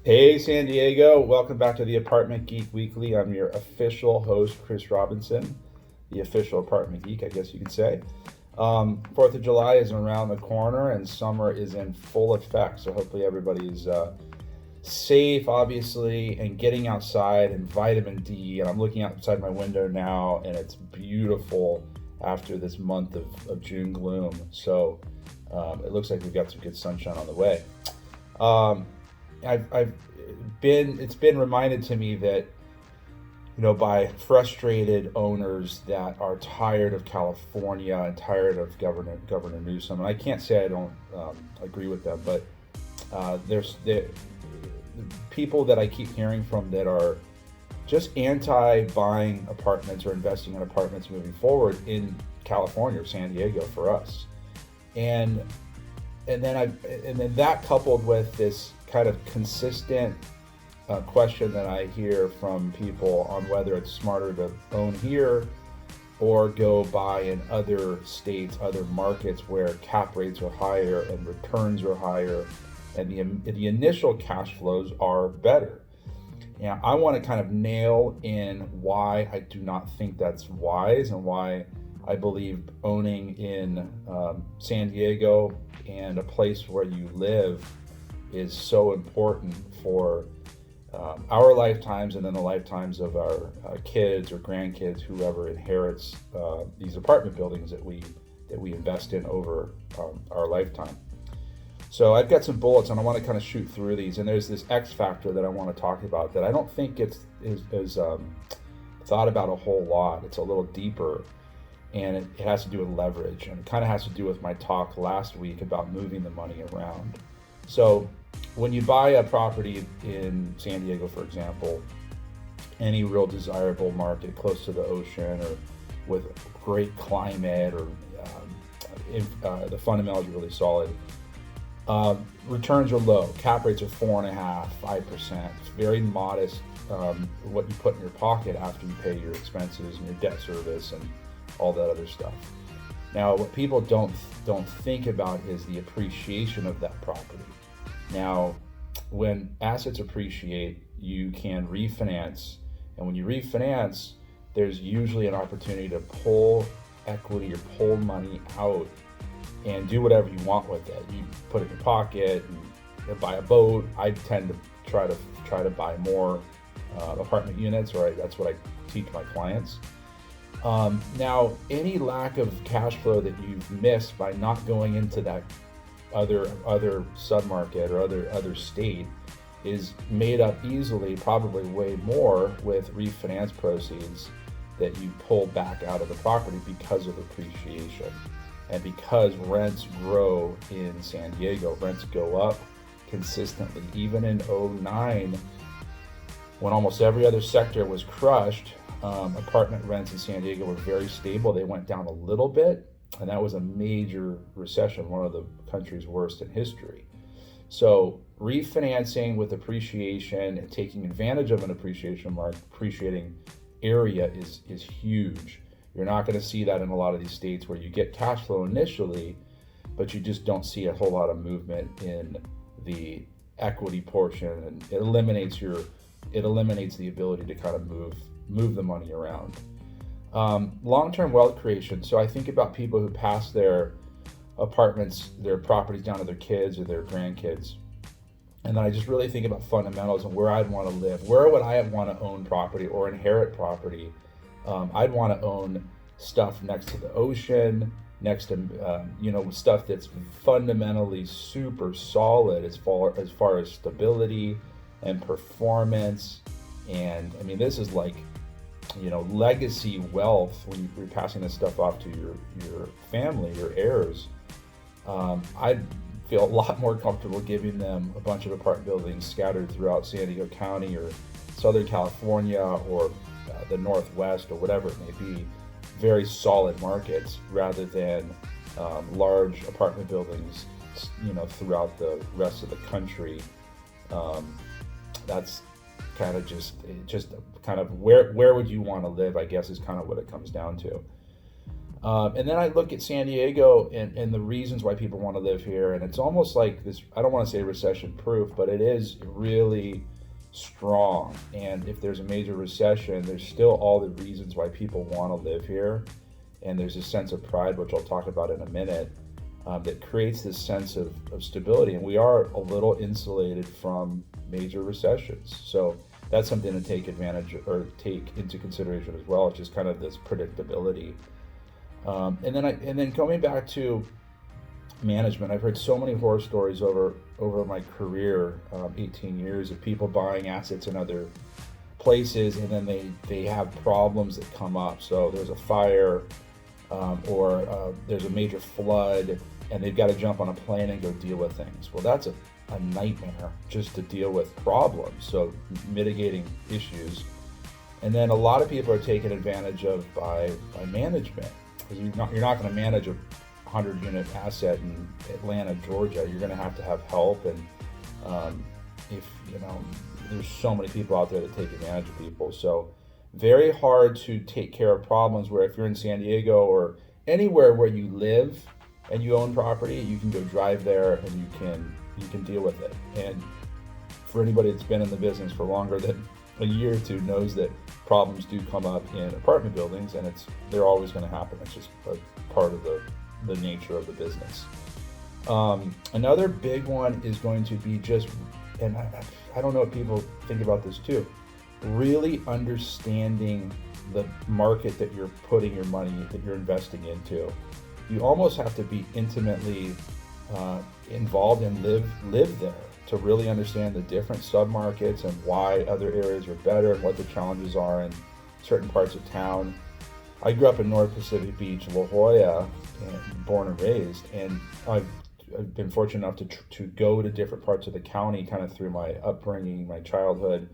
Hey, San Diego. Welcome back to the Apartment Geek Weekly. I'm your official host, Chris Robinson, the official Apartment Geek, I guess you could say. 4th of July is around the corner and summer is in full effect. So hopefully everybody is safe, obviously, and getting outside and vitamin D. And I'm looking outside my window now and it's beautiful after this month of June gloom. So it looks like we've got some good sunshine on the way. It's been reminded to me that, by frustrated owners that are tired of California and tired of Governor Newsom. And I can't say I don't agree with them, but there's the people that I keep hearing from that are just anti-buying apartments or investing in apartments moving forward in California or San Diego for us. And then that coupled with this kind of consistent question that I hear from people on whether it's smarter to own here or go buy in other states, other markets where cap rates are higher and returns are higher and the initial cash flows are better. And I want to kind of nail in why I do not think that's wise and why I believe owning in San Diego and a place where you live is so important for our lifetimes and then the lifetimes of our kids or grandkids, whoever inherits these apartment buildings that we invest in over our lifetime. So I've got some bullets and I want to kind of shoot through these. And there's this X factor that I want to talk about that I don't think is thought about a whole lot. It's a little deeper. And it has to do with leverage, and it kind of has to do with my talk last week about moving the money around. So when you buy a property in San Diego, for example, any real desirable market close to the ocean or with great climate or the fundamentals are really solid, returns are low. Cap rates are 4.5%, 5%. It's very modest what you put in your pocket after you pay your expenses and your debt service and all that other stuff. Now, what people don't think about is the appreciation of that property. Now, when assets appreciate, you can refinance, and when you refinance, there's usually an opportunity to pull equity or pull money out and do whatever you want with it. You put it in your pocket and buy a boat. I tend to try to buy more apartment units, or that's what I teach my clients. Now, any lack of cash flow that you've missed by not going into that other submarket or other state is made up easily, probably way more, with refinance proceeds that you pull back out of the property because of appreciation and because rents grow in San Diego. Rents go up consistently. Even in 2009, when almost every other sector was crushed, apartment rents in San Diego were very stable. They went down a little bit, and that was a major recession, one of the country's worst in history. So refinancing with appreciation and taking advantage of an appreciating area is huge. You're not going to see that in a lot of these states where you get cash flow initially, but you just don't see a whole lot of movement in the equity portion, and it eliminates the ability to kind of move the money around. Long-term wealth creation. So I think about people who pass their apartments, their properties down to their kids or their grandkids. And then I just really think about fundamentals and where I'd want to live. Where would I want to own property or inherit property? I'd want to own stuff next to the ocean, next to, stuff that's fundamentally super solid as far as stability and performance. And I mean, this is like, legacy wealth when you're passing this stuff off to your family, your heirs. I'd feel a lot more comfortable giving them a bunch of apartment buildings scattered throughout San Diego County or Southern California or the Northwest or whatever it may be, very solid markets, rather than large apartment buildings, throughout the rest of the country. That's kind of just kind of where would you want to live, I guess, is kind of what it comes down to. And then I look at San Diego and the reasons why people want to live here, and it's almost like this. I don't want to say recession proof, but it is really strong. And if there's a major recession, there's still all the reasons why people want to live here. And there's a sense of pride, which I'll talk about in a minute, that creates this sense of stability. And we are a little insulated from major recessions. So that's something to take advantage or take into consideration as well. It's just kind of this predictability. And then going back to management, I've heard so many horror stories over my career, 18 years, of people buying assets in other places, and then they have problems that come up. So there's a fire, or there's a major flood, and they've got to jump on a plane and go deal with things. Well, that's a nightmare just to deal with problems. So mitigating issues. And then a lot of people are taken advantage of by management. Because you're not going to manage a 100-unit asset in Atlanta, Georgia. You're going to have help, and there's so many people out there that take advantage of people. So very hard to take care of problems. Where if you're in San Diego or anywhere where you live and you own property, you can go drive there and you can deal with it. And for anybody that's been in the business for longer than a year or two knows that problems do come up in apartment buildings, and they're always going to happen. It's just a part of the nature of the business. Another big one is going to be just, and I don't know if people think about this too, really understanding the market that you're putting your money, that you're investing into. You almost have to be intimately involved and live there to really understand the different submarkets and why other areas are better and what the challenges are in certain parts of town. I grew up in North Pacific Beach, La Jolla, and born and raised, and I've been fortunate enough to go to different parts of the county kind of through my upbringing, my childhood,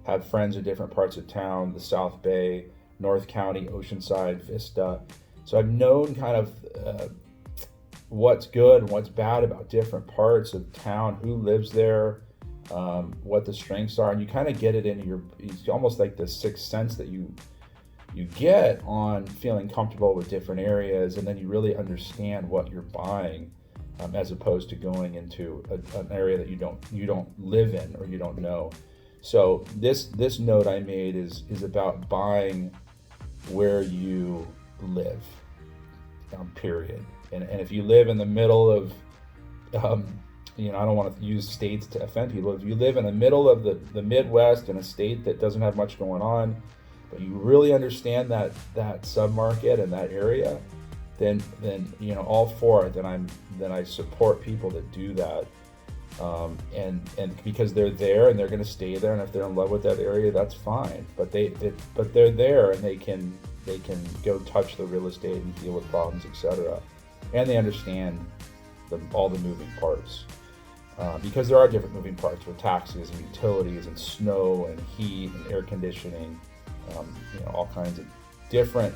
have friends in different parts of town, the South Bay, North County, Oceanside, Vista. So I've known kind of what's good and what's bad about different parts of town, who lives there, what the strengths are, and you kind of get it into it's almost like the sixth sense that you get on feeling comfortable with different areas, and then you really understand what you're buying, as opposed to going into an area that you don't live in or you don't know. So this note I made is about buying where you live, period. And if you live in the middle of, I don't want to use states to offend people. If you live in the middle of the Midwest in a state that doesn't have much going on, but you really understand that submarket and that area, then all for it. Then I support people that do that, and because they're there and they're going to stay there, and if they're in love with that area, that's fine. But they're there and they can go touch the real estate and deal with problems, etc. And they understand all the moving parts, because there are different moving parts with taxes and utilities and snow and heat and air conditioning, all kinds of different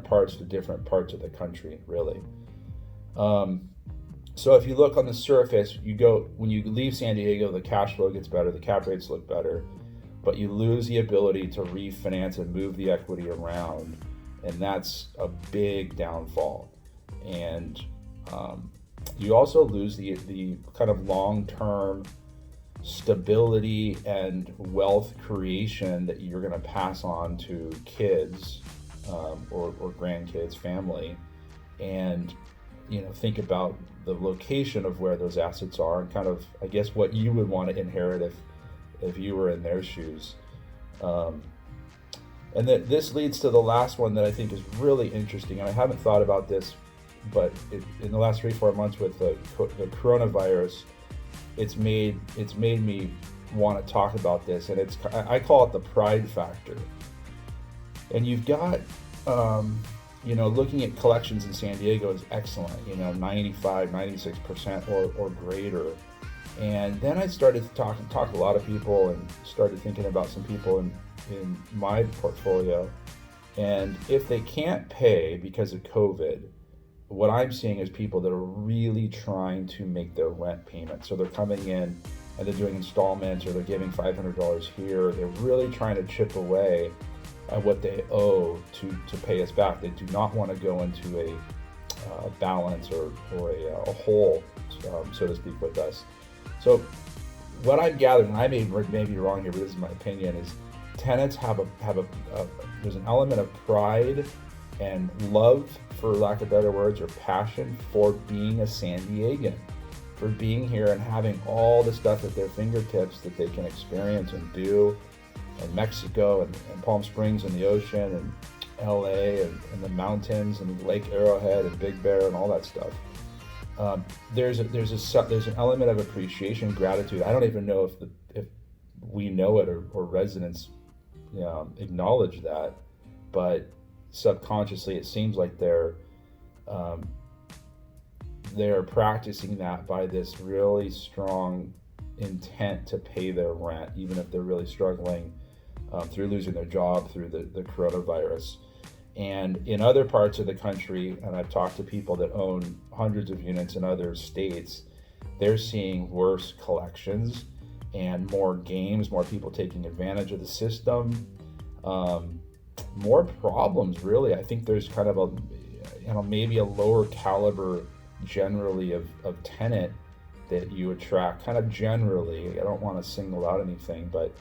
parts to different parts of the country, really. So if you look on the surface, when you leave San Diego, the cash flow gets better, the cap rates look better, but you lose the ability to refinance and move the equity around, and that's a big downfall. And you also lose the kind of long-term stability and wealth creation that you're going to pass on to kids, or grandkids, family, and think about the location of where those assets are, and kind of, I guess, what you would want to inherit if you were in their shoes. And this leads to the last one that I think is really interesting, and I haven't thought about this, but in the last 3-4 months with the coronavirus, it's made me want to talk about this, and I call it the pride factor. And you've got, looking at collections in San Diego is excellent, 95, 96% or greater. And then I started to talk to a lot of people, and started thinking about some people in my portfolio. And if they can't pay because of COVID, what I'm seeing is people that are really trying to make their rent payment. So they're coming in and they're doing installments, or they're giving $500 here. They're really trying to chip away what they owe to pay us back. They do not want to go into a balance or a hole, so to speak, with us. So what I'm gathering, I may be wrong here, but this is my opinion, is tenants have a there's an element of pride and love, for lack of better words, or passion for being a San Diegan, for being here and having all the stuff at their fingertips that they can experience and do in Mexico and Palm Springs and the ocean and LA and the mountains and Lake Arrowhead and Big Bear and all that stuff. There's an element of appreciation, gratitude. I don't even know if we know it or residents acknowledge that, but subconsciously it seems like they're practicing that by this really strong intent to pay their rent, even if they're really struggling through losing their job, through the coronavirus. And in other parts of the country, and I've talked to people that own hundreds of units in other states, they're seeing worse collections and more games, more people taking advantage of the system, more problems, really. I think there's kind of maybe a lower caliber generally of tenant that you attract, kind of generally. I don't want to single out anything, but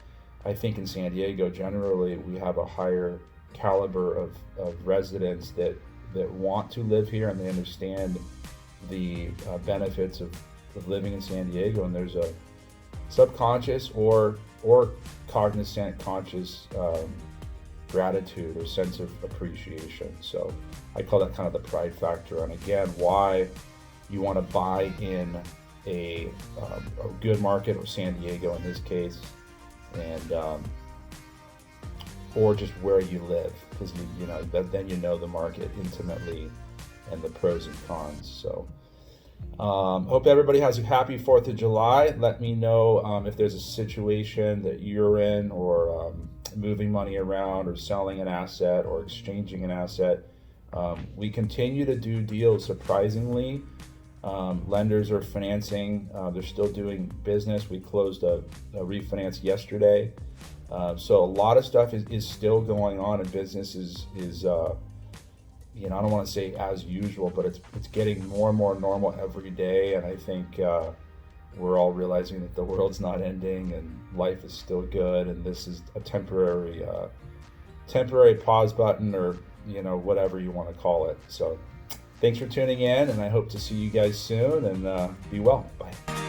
I think in San Diego, generally, we have a higher caliber of residents that want to live here, and they understand the benefits of living in San Diego, and there's a subconscious or cognizant conscious gratitude or sense of appreciation. So I call that kind of the pride factor, and again, why you want to buy in a good market, or San Diego in this case, and or just where you live, because then you know the market intimately and the pros and cons. So hope everybody has a happy 4th of July. Let me know if there's a situation that you're in, or moving money around, or selling an asset, or exchanging an asset. We continue to do deals, surprisingly. Lenders are financing, they're still doing business. We closed a refinance yesterday. So a lot of stuff is still going on, and business is I don't want to say as usual, but it's getting more and more normal every day. And I think we're all realizing that the world's not ending and life is still good, and this is a temporary pause button, or whatever you want to call it. So thanks for tuning in, and I hope to see you guys soon, and be well. Bye.